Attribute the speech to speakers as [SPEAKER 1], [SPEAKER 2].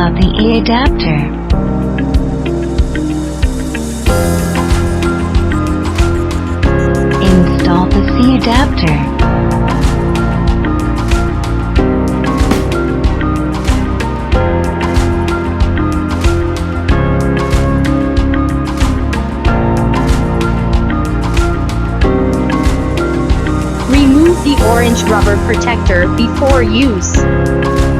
[SPEAKER 1] about the A adapter. Install the C adapter.
[SPEAKER 2] Remove the orange rubber protector before use.